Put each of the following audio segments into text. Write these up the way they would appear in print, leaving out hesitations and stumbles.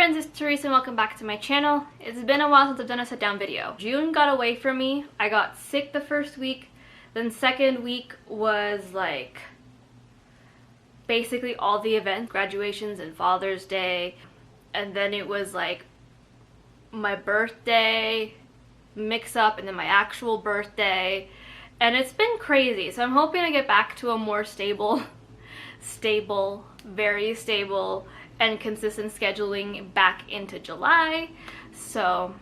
friends, it's Teresa and welcome back to my channel. It's been a while since I've done a sit down video. June got away from me. I got sick the first week. Then second week was like basically all the events, graduations and Father's Day. And then it was like my birthday mix up and then my actual birthday. And it's been crazy. So I'm hoping to get back to a more stable, very stable and consistent scheduling back into July. So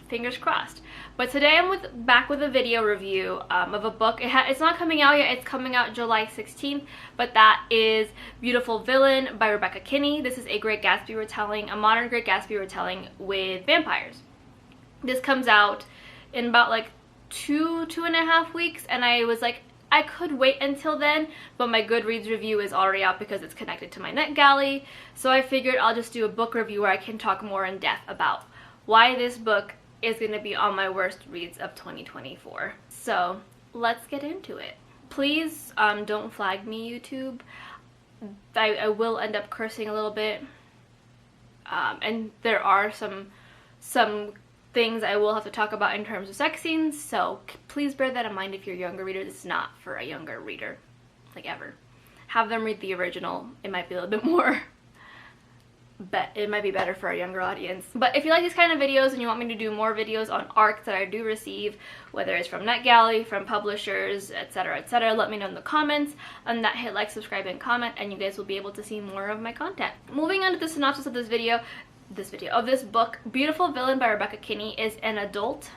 fingers crossed. But today I'm back with a video review of a book. It's not coming out yet. It's coming out July 16th, but that is Beautiful Villain by Rebecca Kinney. This is a Great Gatsby retelling, a modern Great Gatsby retelling with vampires. This comes out in about like two and a half weeks, and I was like, I could wait until then, but my Goodreads review is already out because it's connected to my NetGalley, so I figured I'll just do a book review where I can talk more in depth about why this book is going to be on my worst reads of 2024. So let's get into it. Please don't flag me, YouTube. I will end up cursing a little bit, and there are some things I will have to talk about in terms of sex scenes, so please bear that in mind if you're a younger reader. This is not for a younger reader, like ever. Have them read the original. It might be a little bit more, but it might be better for a younger audience. But if you like these kind of videos and you want me to do more videos on ARC that I do receive, whether it's from NetGalley, from publishers, etc., let me know in the comments. And that hit like, subscribe, and comment, and you guys will be able to see more of my content. Moving on to the synopsis of this book, Beautiful Villain by Rebecca Kinney is an adult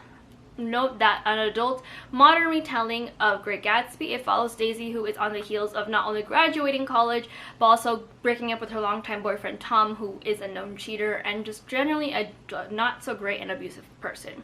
modern retelling of Great Gatsby. It follows Daisy, who is on the heels of not only graduating college, but also breaking up with her longtime boyfriend Tom, who is a known cheater and just generally a not so great and abusive person.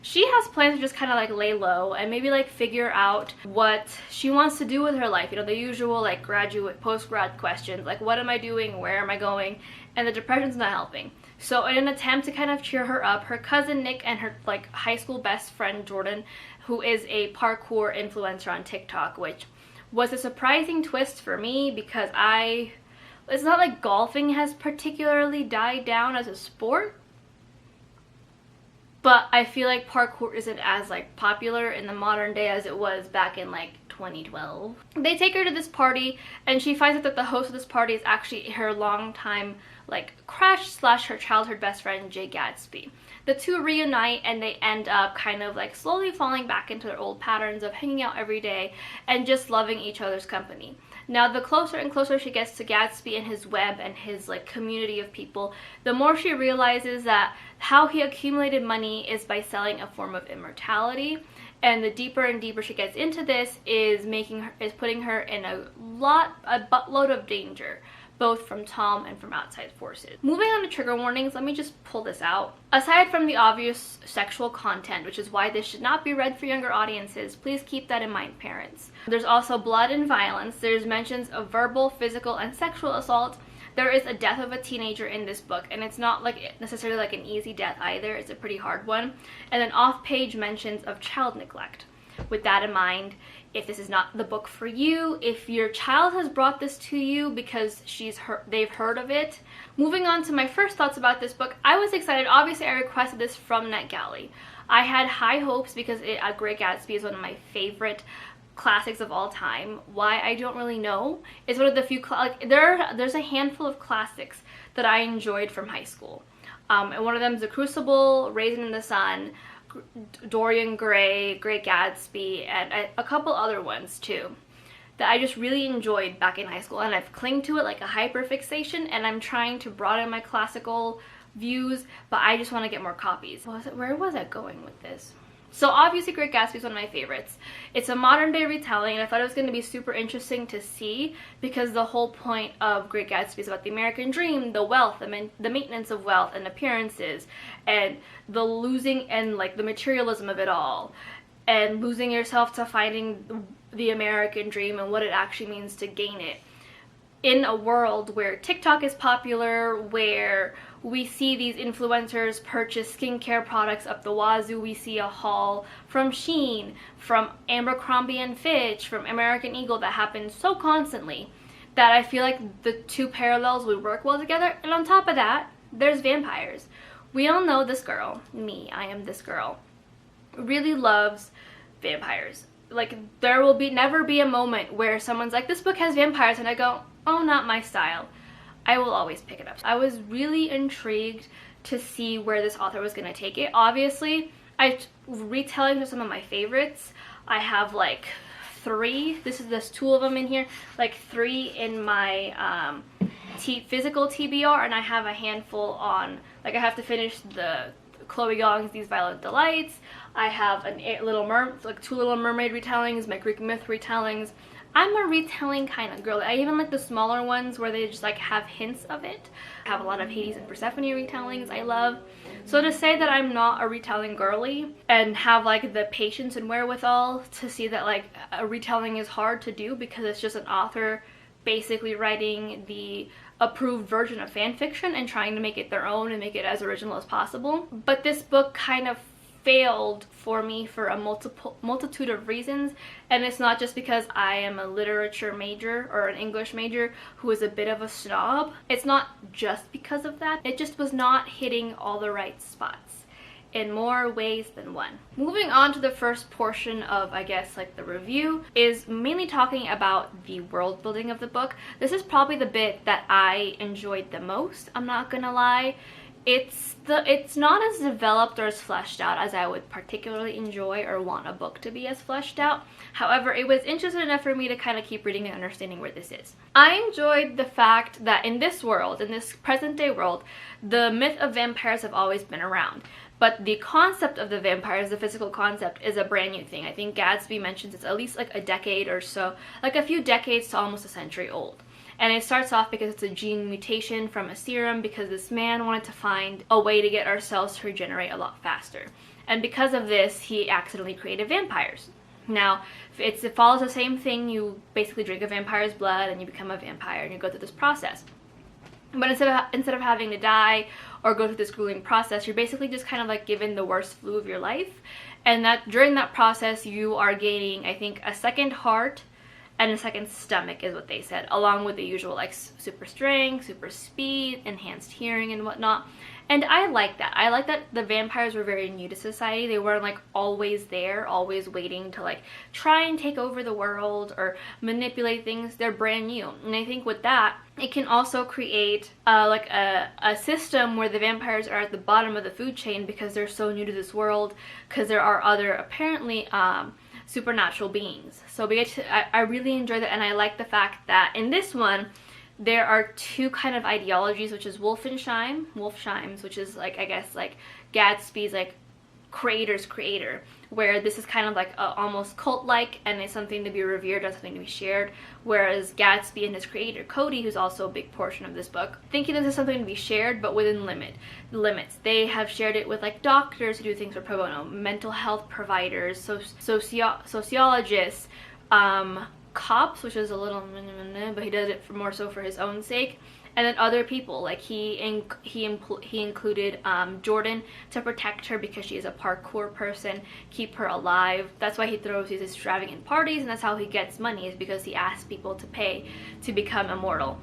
She has plans to just kind of like lay low and maybe like figure out what she wants to do with her life. You know, the usual like post-grad questions, like what am I doing, where am I going, and the depression's not helping. So in an attempt to kind of cheer her up, her cousin Nick and her like high school best friend Jordan, who is a parkour influencer on TikTok, which was a surprising twist for me because it's not like golfing has particularly died down as a sport, but I feel like parkour isn't as like popular in the modern day as it was back in like 2012. They take her to this party and she finds out that the host of this party is actually her longtime like crush / her childhood best friend Jay Gatsby. The two reunite and they end up kind of like slowly falling back into their old patterns of hanging out every day and just loving each other's company. Now the closer and closer she gets to Gatsby and his web and his like community of people, the more she realizes that how he accumulated money is by selling a form of immortality. And the deeper and deeper she gets into this is putting her in a buttload of danger, both from Tom and from outside forces. Moving on to trigger warnings, let me just pull this out. Aside from the obvious sexual content, which is why this should not be read for younger audiences, please keep that in mind, parents. There's also blood and violence. There's mentions of verbal, physical, and sexual assault. There is a death of a teenager in this book, and it's not like necessarily like an easy death either. It's a pretty hard one. And then off-page mentions of child neglect. With that in mind, if this is not the book for you, if your child has brought this to you because they've heard of it. Moving on to my first thoughts about this book, I was excited. Obviously, I requested this from NetGalley. I had high hopes because Great Gatsby is one of my favorite classics of all time. Why, I don't really know. It's one of the few there's a handful of classics that I enjoyed from high school, and one of them is The Crucible, Raisin in the Sun, Dorian Gray, Great Gatsby, and a couple other ones too that I just really enjoyed back in high school, and I've clung to it like a hyperfixation, and I'm trying to broaden my classical views, but I just want to get more copies. Where was I going with this? So obviously Great Gatsby is one of my favorites. It's a modern day retelling, and I thought it was going to be super interesting to see because the whole point of Great Gatsby is about the American dream, the wealth, the maintenance of wealth and appearances, and the losing and like the materialism of it all, and losing yourself to finding the American dream and what it actually means to gain it. In a world where TikTok is popular, where we see these influencers purchase skincare products up the wazoo, we see a haul from Shein, from Abercrombie & Fitch, from American Eagle that happens so constantly that I feel like the two parallels would work well together. And on top of that, there's vampires. We all know this girl, me, I am this girl, really loves vampires. Like, there will never be a moment where someone's like, this book has vampires, and I go, oh, not my style. I will always pick it up. I was really intrigued to see where this author was going to take it. Obviously, retellings are some of my favorites. I have like 3. There's 2 of them in here. Like 3 in my physical TBR, and I have a handful on, like, I have to finish the Chloe Gong's These Violent Delights. I have like 2 Little Mermaid retellings, my Greek myth retellings. I'm a retelling kind of girl. I even like the smaller ones where they just like have hints of it. I have a lot of Hades and Persephone retellings I love. So to say that I'm not a retelling girly and have like the patience and wherewithal to see that like a retelling is hard to do because it's just an author basically writing the approved version of fan fiction and trying to make it their own and make it as original as possible. But this book kind of failed for me for a multitude of reasons, and it's not just because I am a literature major or an English major who is a bit of a snob. It's not just because of that. It just was not hitting all the right spots in more ways than one. Moving on to the first portion of, I guess, like the review, is mainly talking about the world building of the book. This is probably the bit that I enjoyed the most, I'm not gonna lie. It's not as developed or as fleshed out as I would particularly enjoy or want a book to be as fleshed out. However, it was interesting enough for me to kind of keep reading and understanding where this is. I enjoyed the fact that in this world, in this present day world, the myth of vampires have always been around. But the concept of the vampires, the physical concept, is a brand new thing. I think Gadsby mentions it's at least like a decade or so, like a few decades to almost a century old. And it starts off because it's a gene mutation from a serum because this man wanted to find a way to get our cells to regenerate a lot faster. And because of this, he accidentally created vampires. Now, it follows the same thing. You basically drink a vampire's blood and you become a vampire and you go through this process. But instead of having to die or go through this grueling process, you're basically just kind of like given the worst flu of your life. And that during that process, you are gaining, I think, a second heart and a second stomach is what they said, along with the usual like super strength, super speed, enhanced hearing and whatnot. And I like that. I like that the vampires were very new to society. They weren't like always there, always waiting to like try and take over the world or manipulate things. They're brand new. And I think with that, it can also create like a system where the vampires are at the bottom of the food chain because they're so new to this world, because there are other apparently supernatural beings. So we get to, I really enjoy that, and I like the fact that in this one there are 2 kind of ideologies, which is Wolfsheim's, which is like, I guess, like Gadsby's like creator's creator, where this is kind of like almost cult-like and it's something to be revered and something to be shared, whereas Gadsby and his creator Cody, who's also a big portion of this book, thinking this is something to be shared but within limits. They have shared it with like doctors who do things for pro bono, mental health providers, sociologists, cops, which is a little but he does it more so for his own sake, and then other people. Like he included Jordan to protect her because she is a parkour person, keep her alive. That's why he throws these extravagant parties, and that's how he gets money, is because he asks people to pay to become immortal.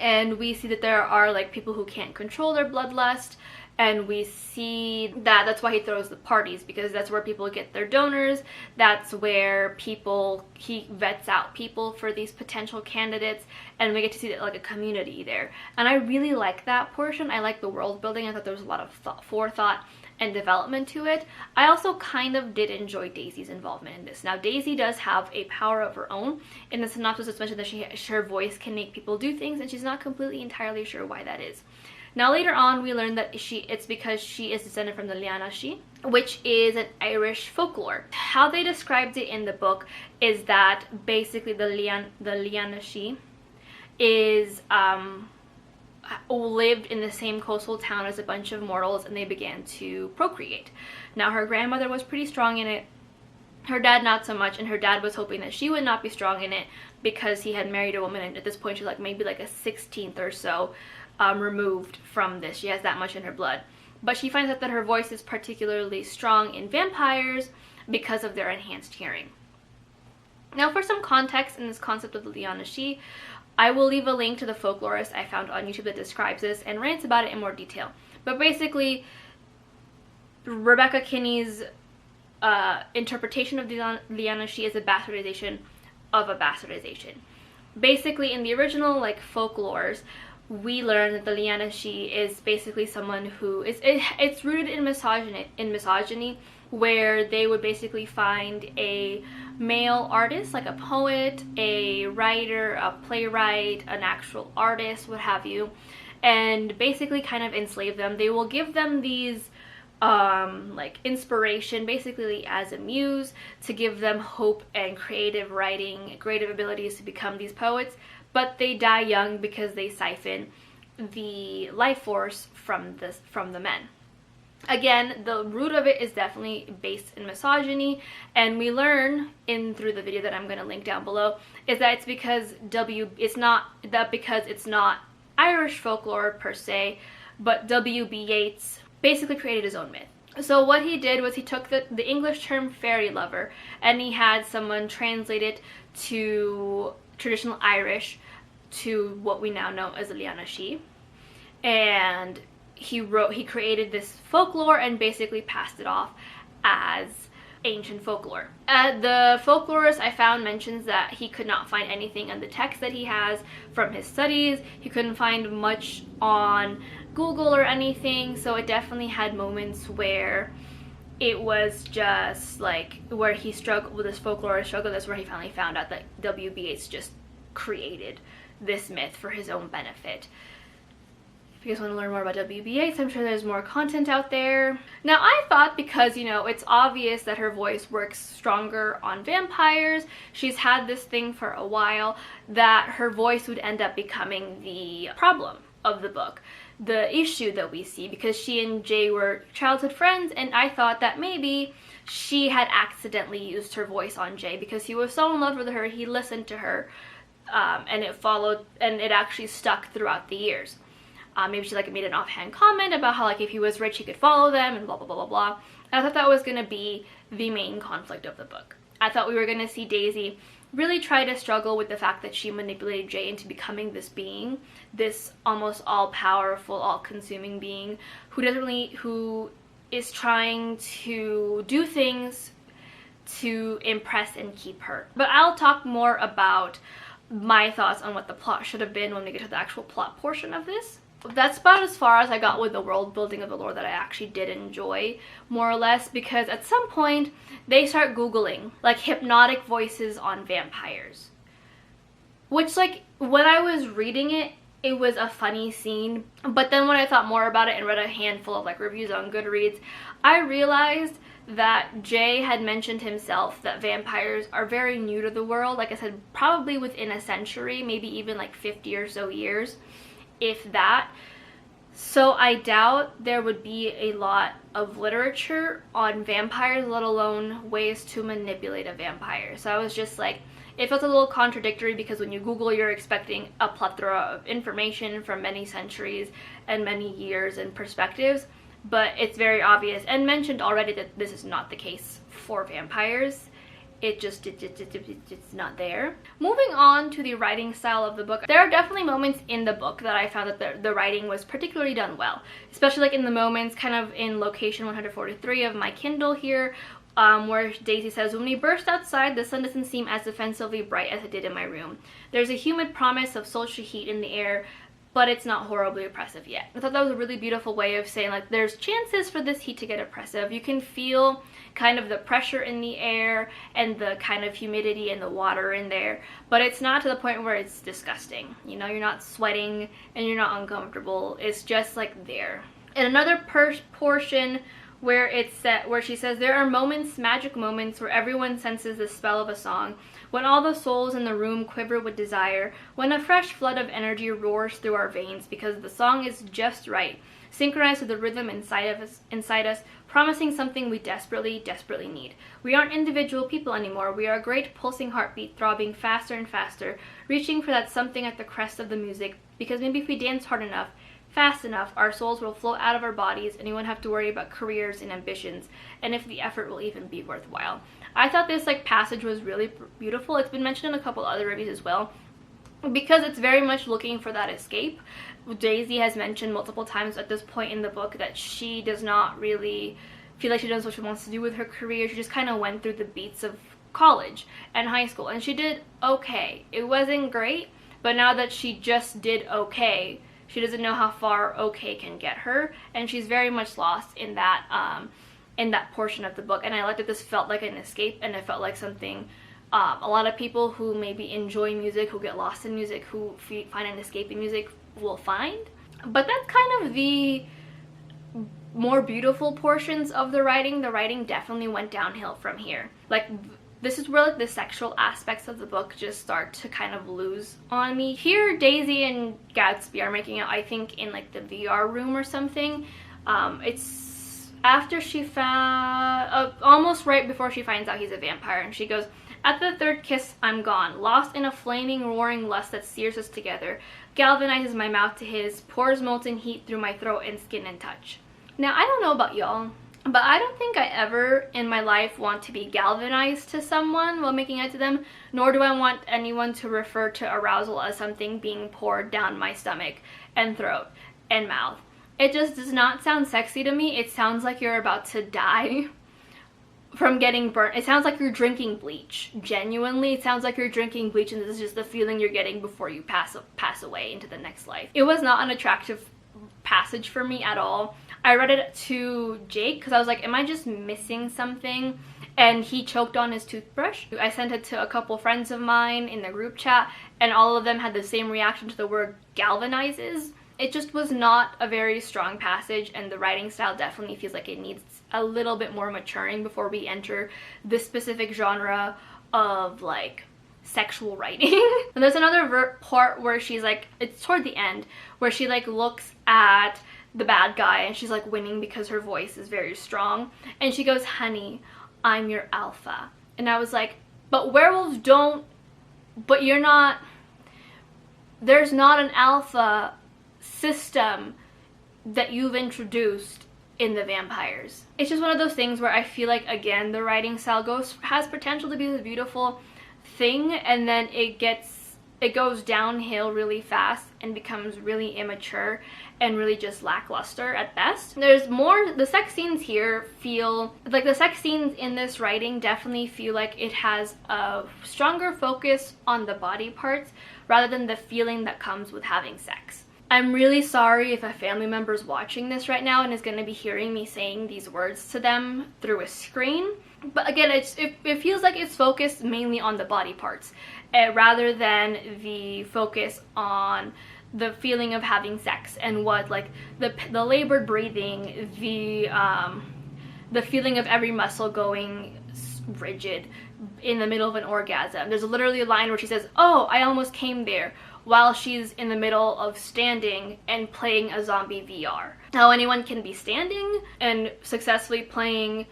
And we see that there are like people who can't control their bloodlust, and we see that that's why he throws the parties, because that's where people get their donors. That's where he vets out people for these potential candidates, and we get to see that like a community there. And I really like that portion. I like the world building. I thought there was a lot of forethought and development to it. I also kind of did enjoy Daisy's involvement in this. Now, Daisy does have a power of her own. In the synopsis, it's mentioned that her voice can make people do things, and she's not completely entirely sure why that is. Now later on we learn that it's because she is descended from the Liana She, which is an Irish folklore. How they described it in the book is that basically the Liana She is lived in the same coastal town as a bunch of mortals, and they began to procreate. Now her grandmother was pretty strong in it, her dad not so much, and her dad was hoping that she would not be strong in it because he had married a woman, and at this point she's like maybe like a 16th or so removed from this. She has that much in her blood. But she finds out that her voice is particularly strong in vampires because of their enhanced hearing. Now for some context in this concept of the Liana She, I will leave a link to the folklorist I found on YouTube that describes this and rants about it in more detail. But basically, Rebecca Kinney's interpretation of the Liana Shi is a bastardization of a bastardization. Basically, in the original like folklores, we learn that the Liana Shi is basically someone who is it's rooted in misogyny, where they would basically find a male artist, like a poet, a writer, a playwright, an actual artist, what have you, and basically kind of enslave them. They will give them these like inspiration, basically as a muse, to give them hope and creative writing, creative abilities to become these poets, but they die young because they siphon the life force from the men. Again, the root of it is definitely based in misogyny, and we learn through the video that I'm going to link down below is that it's because it's not Irish folklore per se, but W.B. Yeats basically created his own myth. So what he did was he took the English term fairy lover, and he had someone translate it to traditional Irish, to what we now know as Liana Shi, and he created this folklore and basically passed it off as ancient folklore. The folklorist I found mentions that he could not find anything in the text that he has from his studies. He couldn't find much on Google or anything, so it definitely had moments where it was just like where he struggled with this folklore struggle. That's where he finally found out that W.B. Yeats just created this myth for his own benefit. If you guys want to learn more about W.B. Yeats, I'm sure there's more content out there. Now, I thought because, you know, it's obvious that her voice works stronger on vampires, she's had this thing for a while, that her voice would end up becoming the problem of the book, the issue that we see, because she and Jay were childhood friends, and I thought that maybe she had accidentally used her voice on Jay because he was so in love with her, he listened to her, and it followed, and it actually stuck throughout the years. Maybe she like made an offhand comment about how like if he was rich he could follow them and blah blah blah blah blah. And I thought that was going to be the main conflict of the book. I thought we were going to see Daisy really try to struggle with the fact that she manipulated Jay into becoming this being, this almost all-powerful, all-consuming being who is trying to do things to impress and keep her. But I'll talk more about my thoughts on what the plot should have been when we get to the actual plot portion of this. That's about as far as I got with the world building of the lore that I actually did enjoy, more or less, because at some point they start Googling like hypnotic voices on vampires, which like when I was reading it, it was a funny scene, but then when I thought more about it and read a handful of like reviews on Goodreads, I realized that Jay had mentioned himself that vampires are very new to the world, like I said, probably within a century, maybe even like 50 or so years, if that. So I doubt there would be a lot of literature on vampires, let alone ways to manipulate a vampire. So I was just like, it felt a little contradictory because when you Google, you're expecting a plethora of information from many centuries and many years and perspectives, but it's very obvious and mentioned already that this is not the case for vampires. It's not there. Moving on to the writing style of the book, there are definitely moments in the book that I found that the writing was particularly done well, especially like in the moments kind of in location 143 of my Kindle here, where Daisy says, "When we burst outside, the sun doesn't seem as offensively bright as it did in my room. There's a humid promise of sultry heat in the air, but it's not horribly oppressive yet." I thought that was a really beautiful way of saying like there's chances for this heat to get oppressive. You can feel kind of the pressure in the air and the kind of humidity and the water in there, but it's not to the point where it's disgusting. You know, you're not sweating and you're not uncomfortable. It's just like there. And another portion where where she says, "There are moments, magic moments, where everyone senses the spell of a song, when all the souls in the room quiver with desire, when a fresh flood of energy roars through our veins because the song is just right, synchronized with the rhythm inside us, promising something we desperately, desperately need. We aren't individual people anymore. We are a great pulsing heartbeat throbbing faster and faster, reaching for that something at the crest of the music, because maybe if we dance hard enough, fast enough, our souls will flow out of our bodies and we won't have to worry about careers and ambitions, and if the effort will even be worthwhile." I thought this like passage was really beautiful. It's been mentioned in a couple other reviews as well, because it's very much looking for that escape. Daisy has mentioned multiple times at this point in the book that she does not really feel like she knows what she wants to do with her career. She just kind of went through the beats of college and high school, and she did okay. It wasn't great, but now that she just did okay, she doesn't know how far okay can get her, and she's very much lost in that portion of the book. And I like that this felt like an escape, and it felt like something a lot of people who maybe enjoy music, who get lost in music, who find an escape in music will find. But that's kind of the more beautiful portions of the writing. The writing definitely went downhill from here. Like, this is where like the sexual aspects of the book just start to kind of lose on me. Here, Daisy and Gatsby are making out, I think, in like the VR room or something. It's after she found, almost right before she finds out he's a vampire, and she goes, "At the third kiss, I'm gone, lost in a flaming, roaring lust that sears us together, galvanizes my mouth to his, pours molten heat through my throat and skin and touch." Now, I don't know about y'all, but I don't think I ever in my life want to be galvanized to someone while making out to them, nor do I want anyone to refer to arousal as something being poured down my stomach and throat and mouth. It just does not sound sexy to me. It sounds like you're about to die from getting burnt. It sounds like you're drinking bleach. Genuinely, it sounds like you're drinking bleach, and this is just the feeling you're getting before you pass away into the next life. It was not an attractive passage for me at all. I read it to Jake because I was like, am I just missing something? And he choked on his toothbrush. I sent it to a couple friends of mine in the group chat, and all of them had the same reaction to the word galvanizes. It just was not a very strong passage, and the writing style definitely feels like it needs a little bit more maturing before we enter this specific genre of like sexual writing. And there's another part where she's like, it's toward the end, where she like looks at the bad guy and she's like winning because her voice is very strong, and she goes, "Honey, I'm your alpha." And I was like, but werewolves don't, but you're not, there's not an alpha system that you've introduced in the vampires. It's just one of those things where I feel like, again, the writing style has potential to be this beautiful thing, and then it goes downhill really fast and becomes really immature and really just lackluster at best. There's more, the sex scenes here feel like, the sex scenes in this writing definitely feel like it has a stronger focus on the body parts rather than the feeling that comes with having sex. I'm really sorry if a family member is watching this right now and is going to be hearing me saying these words to them through a screen. But again, it feels like it's focused mainly on the body parts rather than the focus on the feeling of having sex and what, like, the labored breathing, the feeling of every muscle going rigid in the middle of an orgasm. There's literally a line where she says, "Oh, I almost came there," while she's in the middle of standing and playing a zombie VR. Now, anyone can be standing and successfully playing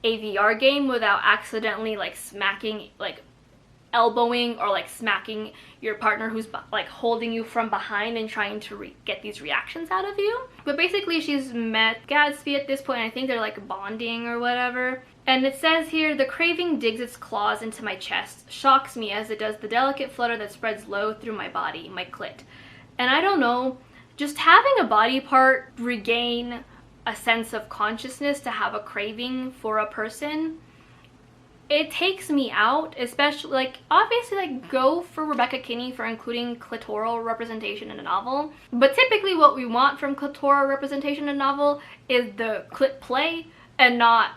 a VR game without accidentally like smacking, like elbowing or like smacking your partner who's like holding you from behind and trying to get these reactions out of you. But basically, she's met Gatsby at this point, and I think they're like bonding or whatever. And it says here, "The craving digs its claws into my chest, shocks me as it does the delicate flutter that spreads low through my body, my clit." And I don't know, just having a body part regain a sense of consciousness to have a craving for a person, it takes me out, especially, like, obviously, like, go for Rebecca Kinney for including clitoral representation in a novel. But typically what we want from clitoral representation in a novel is the clit play and not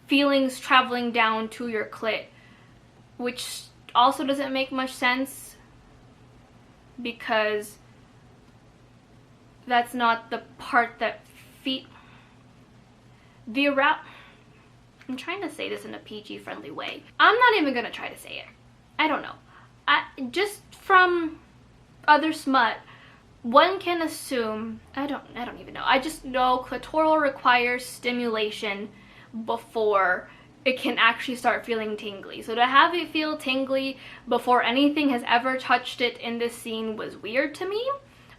feelings traveling down to your clit, which also doesn't make much sense because that's not the part that I'm trying to say this in a PG friendly way. I'm not even gonna try to say it. I don't know. Just from other smut, one can assume, I don't even know. I just know clitoral requires stimulation before it can actually start feeling tingly. So to have it feel tingly before anything has ever touched it in this scene was weird to me.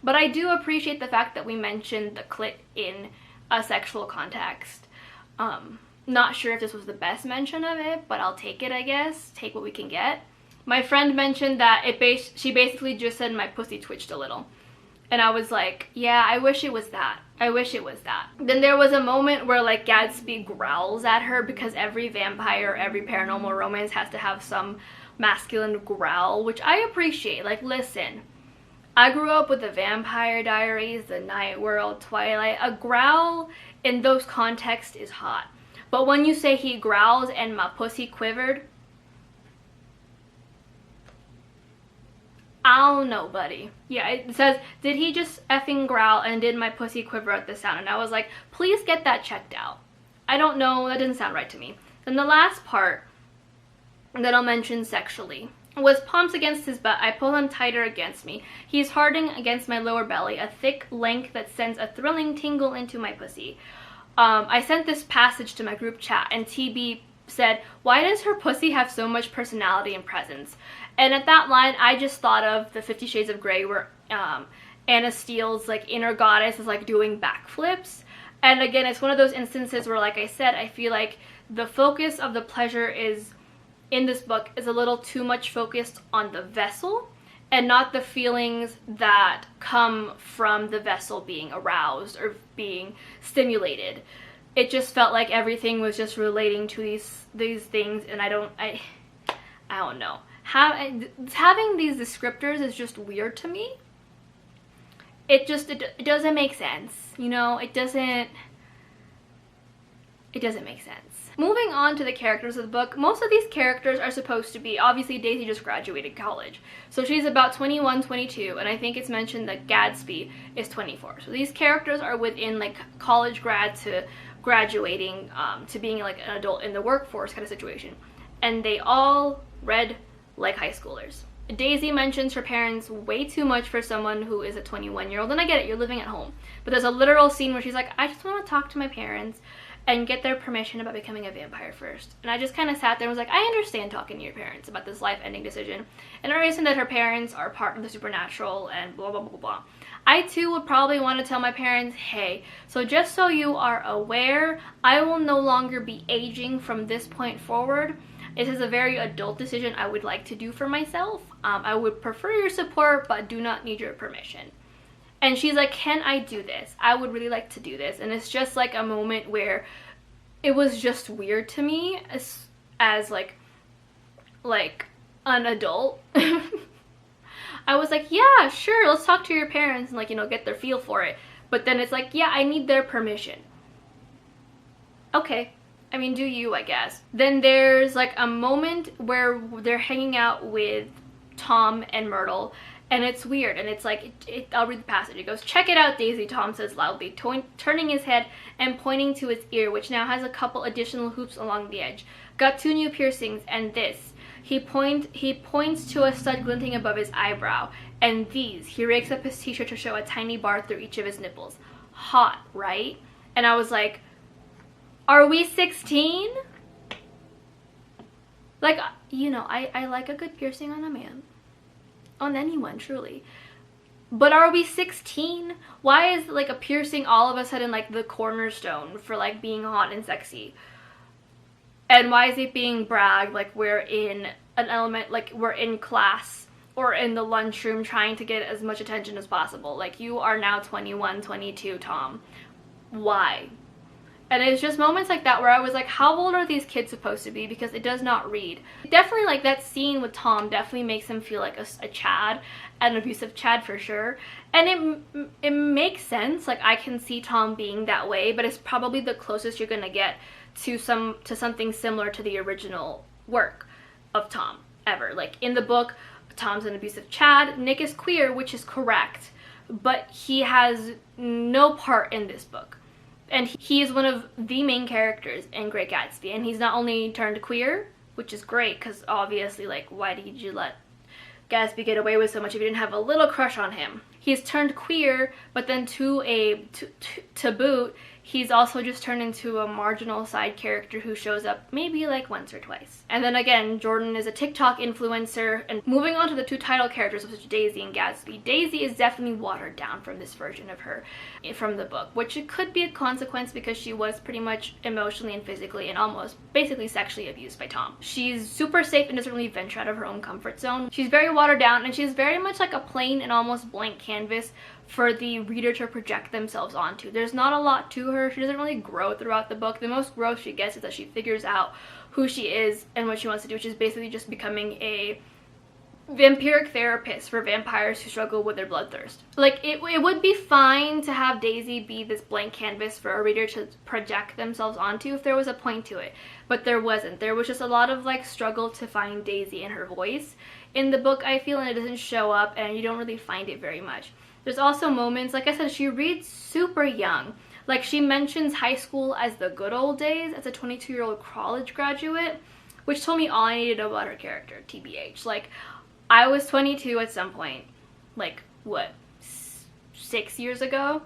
But I do appreciate the fact that we mentioned the clit in a sexual context. Not sure if this was the best mention of it, but I'll take it, I guess. Take what we can get. My friend mentioned that she basically just said my pussy twitched a little. And I was like, yeah, I wish it was that. I wish it was that. Then there was a moment where like Gadsby growls at her, because every vampire, every paranormal romance has to have some masculine growl, which I appreciate. Like, listen, I grew up with the Vampire Diaries, the Night World, Twilight. A growl in those contexts is hot. But when you say he growls and my pussy quivered, I don't know, buddy. Yeah, it says, did he just effing growl and did my pussy quiver at the sound? And I was like, please get that checked out. I don't know, that didn't sound right to me. Then the last part that I'll mention sexually was palms against his butt. I pull him tighter against me. He's hardening against my lower belly, a thick length that sends a thrilling tingle into my pussy. I sent this passage to my group chat, and TB said, why does her pussy have so much personality and presence? And at that line, I just thought of the 50 Shades of Grey, where Anna Steele's like inner goddess is like doing backflips. And again, it's one of those instances where, like I said, I feel like the focus of the pleasure is in this book is a little too much focused on the vessel and not the feelings that come from the vessel being aroused or being stimulated. It just felt like everything was just relating to these things, and I don't know. Having these descriptors is just weird to me. It doesn't make sense, you know. It doesn't make sense. Moving on to the characters of the book, most of these characters are supposed to be, obviously Daisy just graduated college, so she's about 21, 22, and I think it's mentioned that Gadsby is 24. So these characters are within like college grad to graduating to being like an adult in the workforce kind of situation, and they all read like high schoolers. Daisy mentions her parents way too much for someone who is a 21-year-old, and I get it, you're living at home, but there's a literal scene where she's like, I just want to talk to my parents and get their permission about becoming a vampire first. And I just kind of sat there and was like, I understand talking to your parents about this life-ending decision, and I understand that her parents are part of the supernatural and blah blah blah blah. I too would probably want to tell my parents, hey, so just so you are aware, I will no longer be aging from this point forward. This is a very adult decision I would like to do for myself. I would prefer your support, but do not need your permission. And she's like, can I do this? I would really like to do this. And it's just like a moment where it was just weird to me as like an adult. I was like, yeah, sure, let's talk to your parents and like, you know, get their feel for it. But then it's like, yeah, I need their permission. Okay. I mean, do you, I guess. Then there's like a moment where they're hanging out with Tom and Myrtle, and it's weird, and it's like, I'll read the passage. It goes, check it out, Daisy, Tom says loudly, turning his head and pointing to his ear, which now has a couple additional hoops along the edge. Got 2 new piercings, and this. He points to a stud glinting above his eyebrow, and these. He rakes up his t-shirt to show a tiny bar through each of his nipples. Hot, right? And I was like, are we 16? Like, you know, I like a good piercing on a man. On anyone, truly. But are we 16? Why is like a piercing all of a sudden like the cornerstone for like being hot and sexy? And why is it being bragged like we're in an element, like we're in class or in the lunchroom trying to get as much attention as possible? Like, you are now 21, 22, Tom. Why? And it's just moments like that where I was like, how old are these kids supposed to be? Because it does not read. Definitely, like, that scene with Tom definitely makes him feel like a Chad, an abusive Chad for sure. And it makes sense. Like, I can see Tom being that way, but it's probably the closest you're gonna get to something similar to the original work of Tom ever. Like, in the book, Tom's an abusive Chad. Nick is queer, which is correct, but he has no part in this book. And he is one of the main characters in Great Gatsby. And he's not only turned queer, which is great, because obviously, like, why did you let Gatsby get away with so much if you didn't have a little crush on him? He's turned queer, but then to boot, he's also just turned into a marginal side character who shows up maybe like once or twice. And then again, Jordan is a TikTok influencer. And moving on to the two title characters, which is Daisy and Gatsby. Daisy is definitely watered down from this version of her from the book, which it could be a consequence because she was pretty much emotionally and physically and almost basically sexually abused by Tom. She's super safe and doesn't really venture out of her own comfort zone. She's very watered down, and she's very much like a plain and almost blank canvas for the reader to project themselves onto. There's not a lot to her. She doesn't really grow throughout the book. The most growth she gets is that she figures out who she is and what she wants to do, which is basically just becoming a vampiric therapist for vampires who struggle with their bloodthirst. Like, it would be fine to have Daisy be this blank canvas for a reader to project themselves onto if there was a point to it, but there wasn't. There was just a lot of like struggle to find Daisy and her voice in the book, I feel, and it doesn't show up, and you don't really find it very much. There's also moments, like I said, she reads super young. Like, she mentions high school as the good old days as a 22-year-old college graduate, which told me all I needed to know about her character, TBH. Like, I was 22 at some point, like, what, 6 years ago?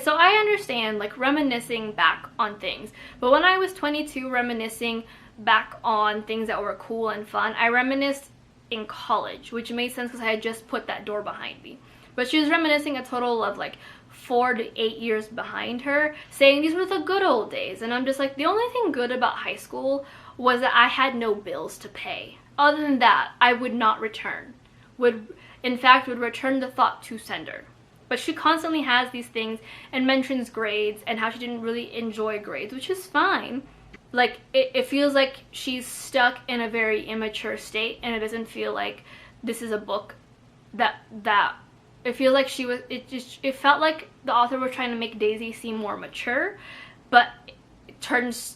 So I understand, like, reminiscing back on things. But when I was 22 reminiscing back on things that were cool and fun, I reminisced in college, which made sense because I had just put that door behind me. But she was reminiscing a total of like 4 to 8 years behind her, saying these were the good old days. And I'm just like, the only thing good about high school was that I had no bills to pay. Other than that, I would not return. In fact, would return the thought to sender. But she constantly has these things and mentions grades and how she didn't really enjoy grades, which is fine. Like, it feels like she's stuck in a very immature state, and it doesn't feel like this is a book that it feels like it felt like the author was trying to make Daisy seem more mature, but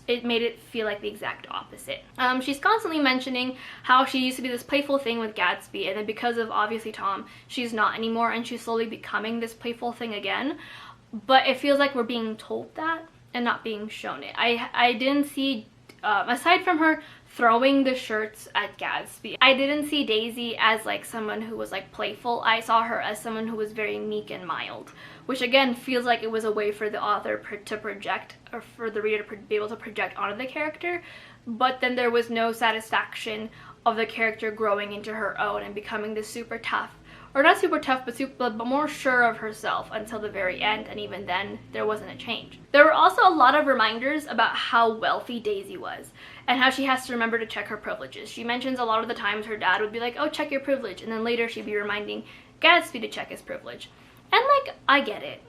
it made it feel like the exact opposite. She's constantly mentioning how she used to be this playful thing with Gatsby, and then because of obviously Tom, she's not anymore, and she's slowly becoming this playful thing again. But it feels like we're being told that and not being shown it. I didn't see, aside from her throwing the shirts at Gatsby, I didn't see Daisy as like someone who was like playful. I saw her as someone who was very meek and mild, which again feels like it was a way for the author to project, or for the reader to be able to project onto the character. But then there was no satisfaction of the character growing into her own and becoming this super tough, or not super tough, but more sure of herself until the very end, and even then, there wasn't a change. There were also a lot of reminders about how wealthy Daisy was, and how she has to remember to check her privileges. She mentions a lot of the times her dad would be like, oh, check your privilege, and then later she'd be reminding Gatsby to check his privilege. And like, I get it.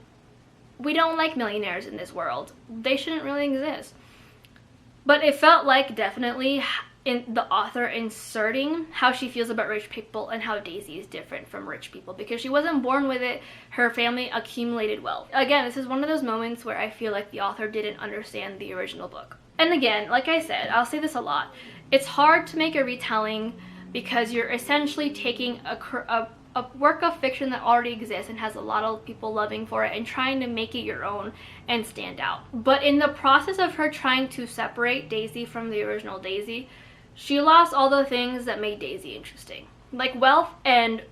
We don't like millionaires in this world. They shouldn't really exist. But it felt like definitely in the author inserting how she feels about rich people and how Daisy is different from rich people, because she wasn't born with it. Her family accumulated wealth. Again, this is one of those moments where I feel like the author didn't understand the original book. And again, like I said, I'll say this a lot, it's hard to make a retelling because you're essentially taking a work of fiction that already exists and has a lot of people loving for it and trying to make it your own and stand out. But in the process of her trying to separate Daisy from the original Daisy, she lost all the things that made Daisy interesting. Like wealth and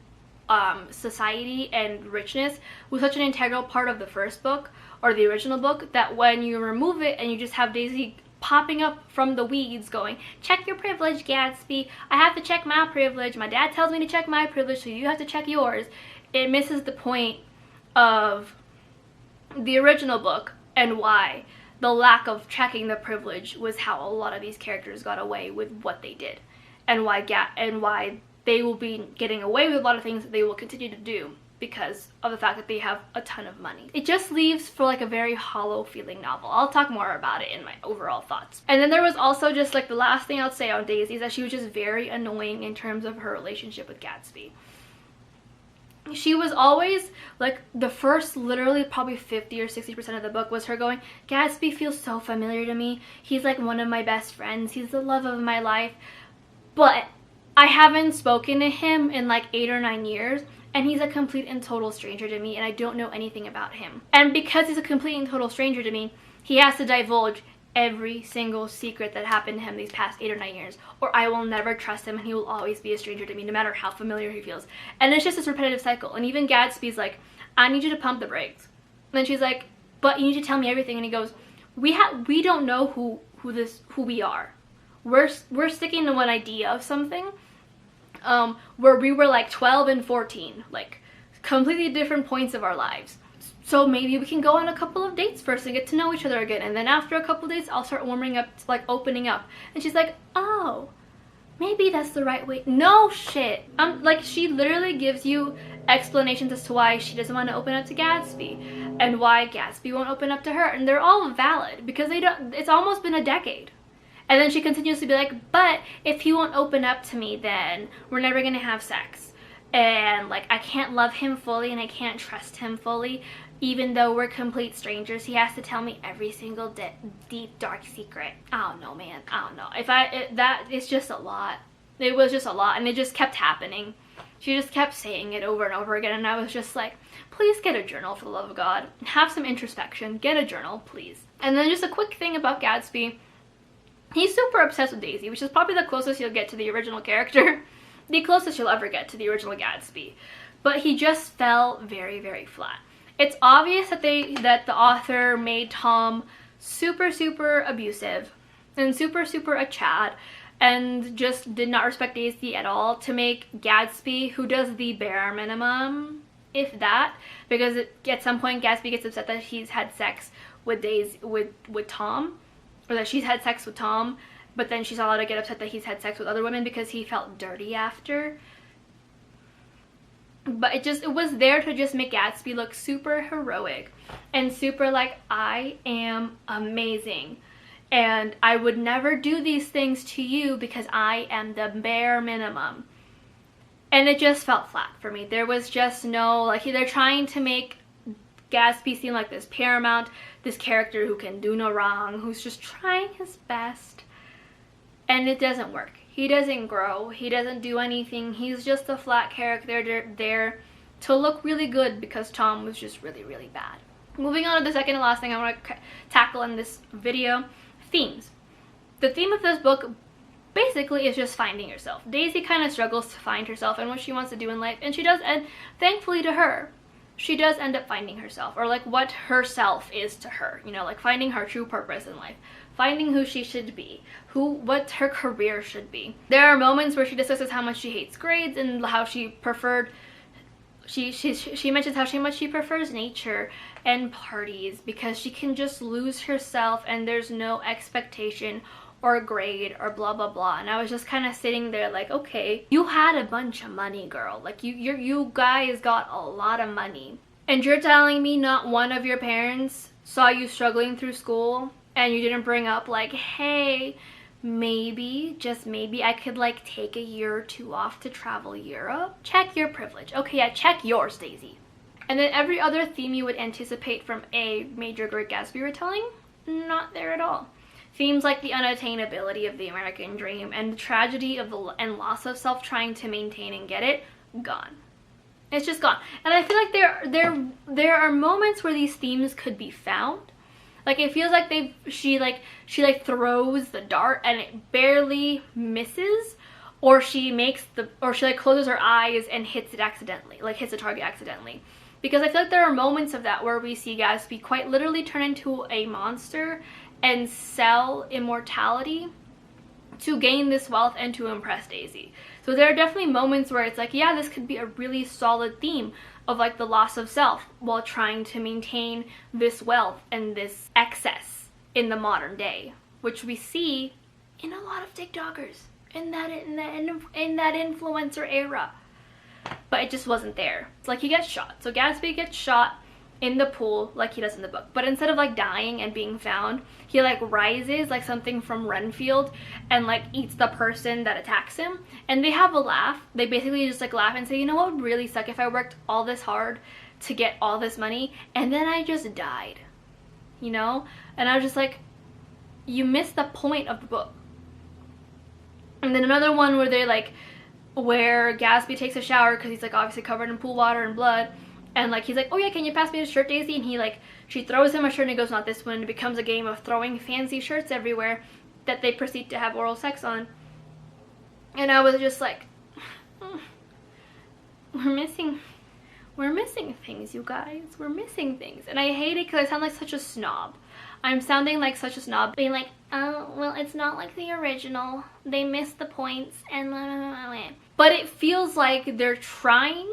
society and richness was such an integral part of the first book, or the original book, that when you remove it and you just have Daisy popping up from the weeds going, check your privilege, Gatsby. I have to check my privilege. My dad tells me to check my privilege, so you have to check yours. It misses the point of the original book and why the lack of checking the privilege was how a lot of these characters got away with what they did, and why they will be getting away with a lot of things that they will continue to do because of the fact that they have a ton of money. It just leaves for like a very hollow feeling novel. I'll talk more about it in my overall thoughts. And then there was also just like the last thing I'll say on Daisy is that she was just very annoying in terms of her relationship with Gatsby. She was always like, the first literally probably 50 or 60% of the book was her going, Gatsby feels so familiar to me. He's like one of my best friends. He's the love of my life. But I haven't spoken to him in like 8 or 9 years. And he's a complete and total stranger to me, and I don't know anything about him. And because he's a complete and total stranger to me, he has to divulge every single secret that happened to him these past 8 or 9 years, or I will never trust him and he will always be a stranger to me, no matter how familiar he feels. And it's just this repetitive cycle. And even Gatsby's like, I need you to pump the brakes. And then she's like, but you need to tell me everything. And he goes, we don't know who we are. We're sticking to one idea of something, where we were like 12 and 14, like completely different points of our lives. So maybe we can go on a couple of dates first and get to know each other again, and then after a couple of dates I'll start warming up to like opening up. And she's like, oh, maybe that's the right way. No shit. Like, she literally gives you explanations as to why she doesn't want to open up to Gatsby and why Gatsby won't open up to her, and they're all valid because it's almost been a decade. And then she continues to be like, but if he won't open up to me, then we're never gonna have sex, and like I can't love him fully and I can't trust him fully. Even though we're complete strangers, he has to tell me every single deep dark secret. I don't know, man. I don't know. It's just a lot. It was just a lot, and it just kept happening. She just kept saying it over and over again, and I was just like, please get a journal, for the love of God. Have some introspection. Get a journal, please. And then just a quick thing about Gatsby. He's super obsessed with Daisy, which is probably the closest you'll get to the original character. The closest you'll ever get to the original Gatsby. But he just fell very, very flat. It's obvious that the author made Tom super, super abusive and super, super a Chad, and just did not respect Daisy at all, to make Gatsby, who does the bare minimum, if that, because at some point Gatsby gets upset that he's had sex with Tom, or that she's had sex with Tom, but then she's allowed to get upset that he's had sex with other women because he felt dirty after. But it was there to just make Gatsby look super heroic and super like, I am amazing and I would never do these things to you because I am the bare minimum. And it just felt flat for me. There was just no, like, they're trying to make Gatsby seem like this paramount, this character who can do no wrong, who's just trying his best, and it doesn't work. He doesn't grow. He doesn't do anything. He's just a flat character there to look really good because Tom was just really, really bad. Moving on to the second and last thing I want to tackle in this video, themes. The theme of this book basically is just finding yourself. Daisy kind of struggles to find herself and what she wants to do in life, and she does, and thankfully to her, she does end up finding herself, or like what herself is to her, you know, like finding her true purpose in life, finding who she should be, what her career should be. There are moments where she discusses how much she hates grades and how she preferred, she mentions how much she prefers nature and parties because she can just lose herself and there's no expectation or grade or blah blah blah. And I was just kind of sitting there like, okay, you had a bunch of money, girl. Like you guys got a lot of money, and you're telling me not one of your parents saw you struggling through school and you didn't bring up like, hey, maybe, just maybe I could like take a year or two off to travel Europe? Check your privilege. Okay, yeah, check yours, Daisy. And then every other theme you would anticipate from a major Great Gatsby retelling, not there at all. Themes like the unattainability of the American dream and the tragedy of and loss of self trying to maintain and get it, gone. It's just gone. And I feel like there are moments where these themes could be found. Like it feels like she throws the dart and it barely misses, or she like closes her eyes and hits it accidentally, like hits the target accidentally. Because I feel like there are moments of that where we see Gatsby quite literally turn into a monster and sell immortality to gain this wealth and to impress Daisy. So there are definitely moments where it's like, yeah, this could be a really solid theme of like the loss of self while trying to maintain this wealth and this excess in the modern day, which we see in a lot of TikTokers in that influencer era. But it just wasn't there. It's like he gets shot. So Gatsby gets shot in the pool like he does in the book, but instead of like dying and being found, he like rises like something from Renfield and like eats the person that attacks him, and they have a laugh. They basically just like laugh and say, you know what would really suck if I worked all this hard to get all this money and then I just died, you know? And I was just like, you missed the point of the book. And then another one where Gatsby takes a shower because he's like obviously covered in pool water and blood. And like he's like, oh yeah, can you pass me the shirt, Daisy? And she throws him a shirt and he goes, not this one. And it becomes a game of throwing fancy shirts everywhere that they proceed to have oral sex on. And I was just like, we're missing we're missing things, you guys. We're missing things. And I hate it because I sound like such a snob. I'm sounding like such a snob, being like, oh, well, it's not like the original. They missed the points and blah, blah, blah, blah. But it feels like they're trying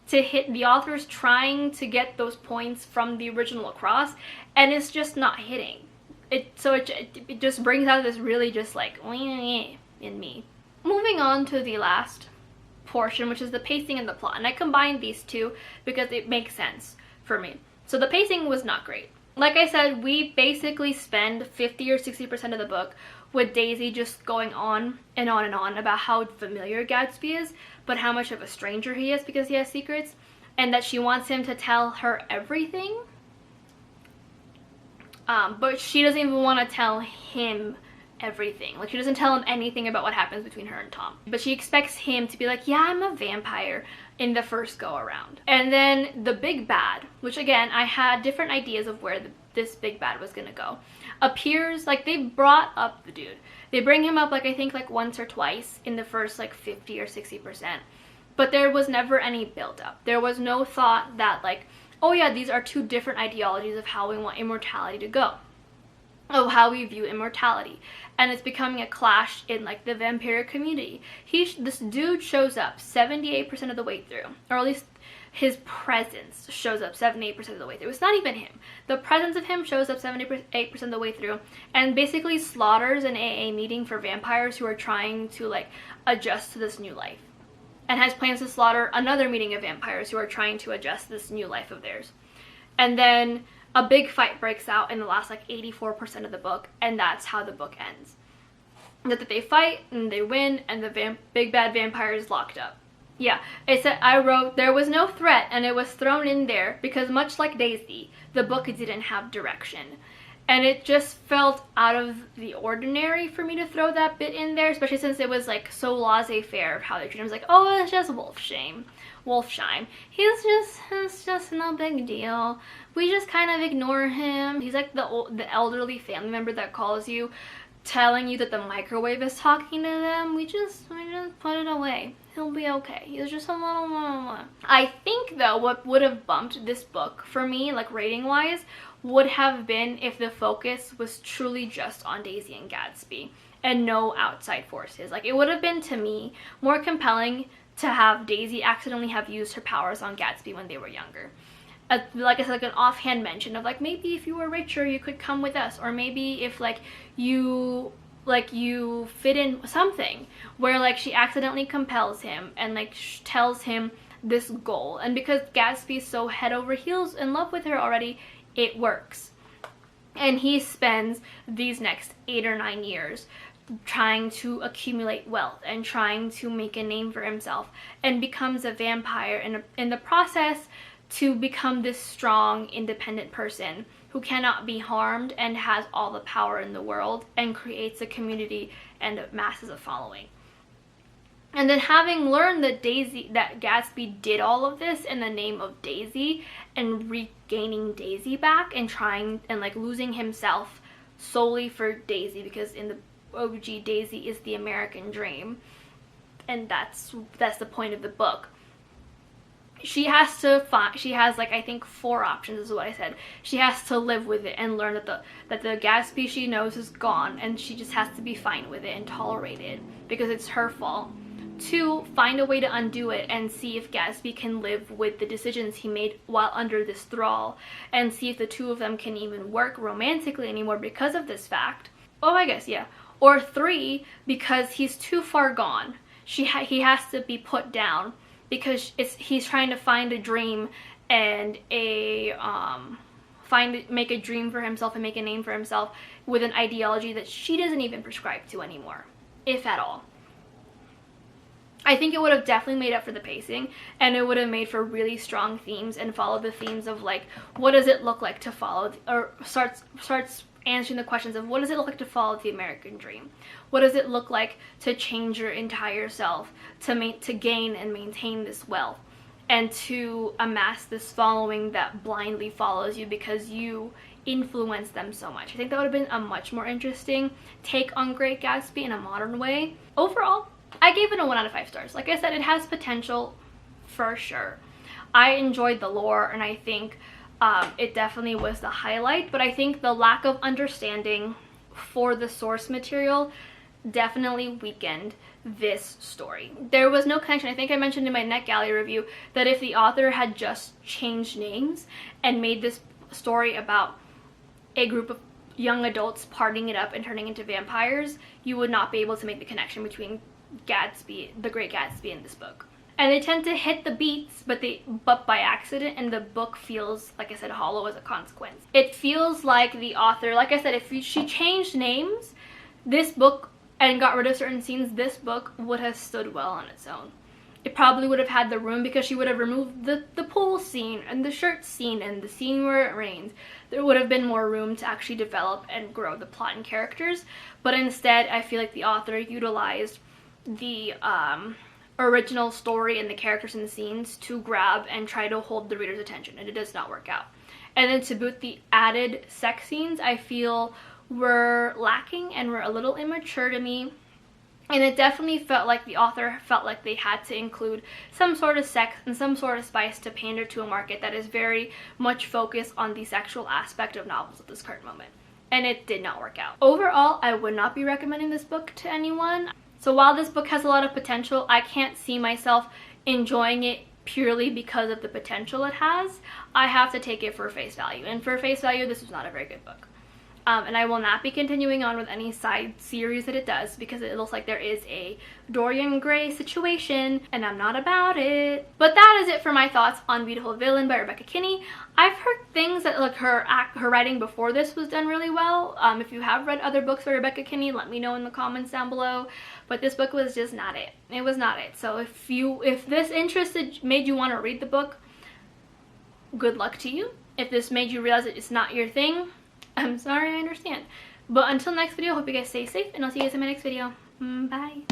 to hit, the author's trying to get those points from the original across, and it's just not hitting. It just brings out this really just like in me. Moving on to the last portion, which is the pacing and the plot, and I combined these two because it makes sense for me. So the pacing was not great. Like I said, we basically spend 50 or 60% of the book with Daisy just going on and on and on about how familiar Gatsby is, but how much of a stranger he is because he has secrets, and that she wants him to tell her everything. But she doesn't even want to tell him everything. Like, she doesn't tell him anything about what happens between her and Tom. But she expects him to be like, yeah, I'm a vampire in the first go around. And then the big bad, which again, I had different ideas of where this big bad was gonna go, appears. Like, they brought up the dude. They bring him up, like, I think like once or twice in the first like 50 or 60%. But there was never any build up. There was no thought that like, oh yeah, these are two different ideologies of how we want immortality to go, of how we view immortality, and it's becoming a clash in like the vampiric community. This dude shows up 78% of the way through, or at least his presence shows up 78% of the way through. It's not even him. The presence of him shows up 78% of the way through, and basically slaughters an AA meeting for vampires who are trying to like adjust to this new life, and has plans to slaughter another meeting of vampires who are trying to adjust to this new life of theirs. And then a big fight breaks out in the last like 84% of the book, and that's how the book ends. That they fight and they win, and the big bad vampire is locked up. Yeah, it said, I wrote, there was no threat, and it was thrown in there because much like Daisy, the book didn't have direction. And it just felt out of the ordinary for me to throw that bit in there, especially since it was like so laissez-faire of how they treat him. It was like, oh, it's just Wolfsheim. It's just no big deal. We just kind of ignore him. He's like the elderly family member that calls you, telling you that the microwave is talking to them. We just put it away. He'll be okay. He's just a little blah. I think though what would have bumped this book for me, like rating wise, would have been if the focus was truly just on Daisy and Gatsby and no outside forces. Like, it would have been, to me, more compelling to have Daisy accidentally have used her powers on Gatsby when they were younger. Like I said, like an offhand mention of like, maybe if you were richer you could come with us, or maybe if like you fit in something where like she accidentally compels him and like tells him this goal, and because Gatsby's so head over heels in love with her already, it works. And he spends these next 8 or 9 years trying to accumulate wealth and trying to make a name for himself, and becomes a vampire in the process to become this strong, independent person who cannot be harmed and has all the power in the world, and creates a community and masses of following. And then having learned that Gatsby did all of this in the name of Daisy, and regaining Daisy back, and trying and like losing himself solely for Daisy, because in the OG Daisy is the American dream, and that's the point of the book. She has like I think 4 options is what I said. She has to live with it and learn that the Gatsby she knows is gone, and she just has to be fine with it and tolerate it because it's her fault. 2, find a way to undo it and see if Gatsby can live with the decisions he made while under this thrall, and see if the two of them can even work romantically anymore because of this fact. Oh, I guess, yeah. Or 3, because he's too far gone. He has to be put down because he's trying to find a dream and make a dream for himself and make a name for himself with an ideology that she doesn't even prescribe to anymore, if at all. I think it would have definitely made up for the pacing, and it would have made for really strong themes and followed the themes of like, what does it look like to follow, or starts answering the questions of what does it look like to follow the American dream? What does it look like to change your entire self, to gain and maintain this wealth, and to amass this following that blindly follows you because you influence them so much? I think that would have been a much more interesting take on Great Gatsby in a modern way. Overall, I gave it a 1 out of 5 stars. Like I said, it has potential for sure. I enjoyed the lore, and I think it definitely was the highlight, but I think the lack of understanding for the source material definitely weakened this story. There was no connection. I think I mentioned in my NetGalley review that if the author had just changed names and made this story about a group of young adults partying it up and turning into vampires, you would not be able to make the connection between Gatsby, the Great Gatsby, and this book. And they tend to hit the beats, but by accident, and the book feels, like I said, hollow as a consequence. It feels like the author, like I said, if she changed names, this book, and got rid of certain scenes, this book would have stood well on its own. It probably would have had the room, because she would have removed the pool scene, and the shirt scene, and the scene where it rains. There would have been more room to actually develop and grow the plot and characters, but instead, I feel like the author utilized the original story and the characters and the scenes to grab and try to hold the reader's attention, and it does not work out. And then to boot, the added sex scenes I feel were lacking and were a little immature to me, and it definitely felt like the author felt like they had to include some sort of sex and some sort of spice to pander to a market that is very much focused on the sexual aspect of novels at this current moment, and it did not work out. Overall, I would not be recommending this book to anyone. So while this book has a lot of potential, I can't see myself enjoying it purely because of the potential it has. I have to take it for face value, and for face value, this is not a very good book. And I will not be continuing on with any side series that it does, because it looks like there is a Dorian Gray situation, and I'm not about it. But that is it for my thoughts on Beautiful Villain by Rebecca Kinney. I've heard things that, like, her writing before this was done really well. If you have read other books by Rebecca Kinney, let me know in the comments down below. But this book was just not it. It was not it. So if this made you want to read the book, good luck to you. If this made you realize that it's not your thing, I'm sorry, I understand. But until next video, hope you guys stay safe, and I'll see you guys in my next video. Bye.